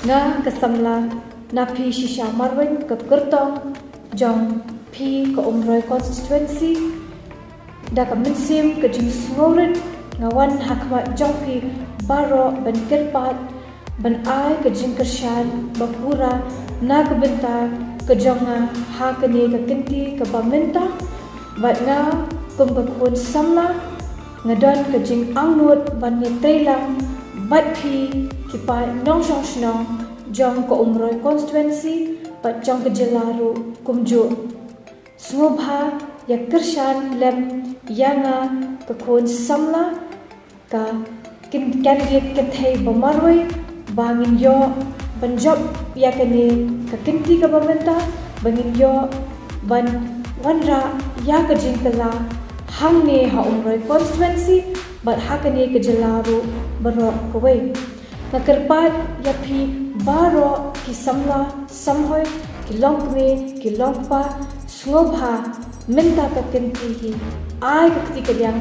nga kasamla na phi shisha marwen ka kurtong jong phi ka umroi constituency da ka minsim ka jing snorit nga wan hakma jong phi baro ban kirpat ban ai ka jing kershan bapura na ka benta ka jonga ha ka ne ka kinti ka bamenta bat nga kum ka khun samla nga don ka jing angnut ban ne treilang bat phi ki pa nong shong shnong jong ka umroi constituency bat jong ka jelaru kumju smubha ya kershan lem yanga ka khun samla ka kin candidate ka thai bamarwai bangin yo banjob ya kane ka kinti ka bamenta bangin yo ban wanra ya ka jingkala hangne ha umroi constituency bat hakane ka jelaru baro kawai na karpat ya phi baro ki samla samhoi ki longme ki longpa swabha minta ka kinti hi ai ka kti ka yang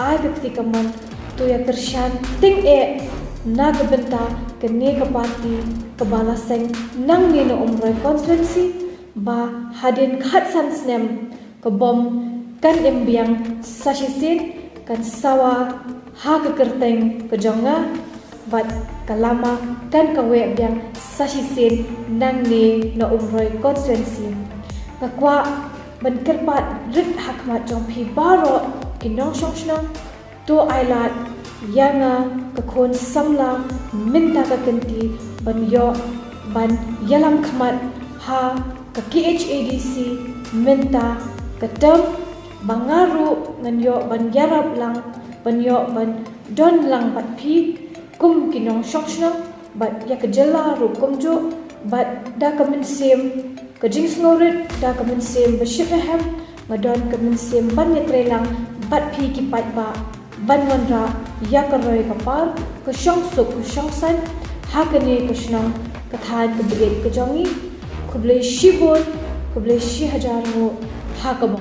ai ka kti ka man tu ya kershan ting e na ka benta ka ne ka party ka balaseng nang ne no umroi constituency ba hadin khat san snem ka bom kan embiang sashisin kan sawa ha ka kerteng ka jonga bat kalama kan ka we biang sashisin nang ne no umroi constituency ka kwa ban kerpat rit hakmat jong phi baro kinong shongshna to ailat yanga ka khon samla minta ka kanti ban yo ban yalam khmat ha ka KHADC minta ka tam bangaru ngan yo ban yarap lang ban yo ban don lang bat phi kum kinong shongshna bat ya ka jela ru kumjo bat da ka min sem ka jing snorit da ka min sem ba shifahem ngadon ka min sem ban ne trelang bat phi ki pat ba ban wanra ya ka roi ka par ka shong suk ka shong san ha ka ne ka shnong ka than ka bret ka jongi kuble shibon kuble shi hajar ho ha ka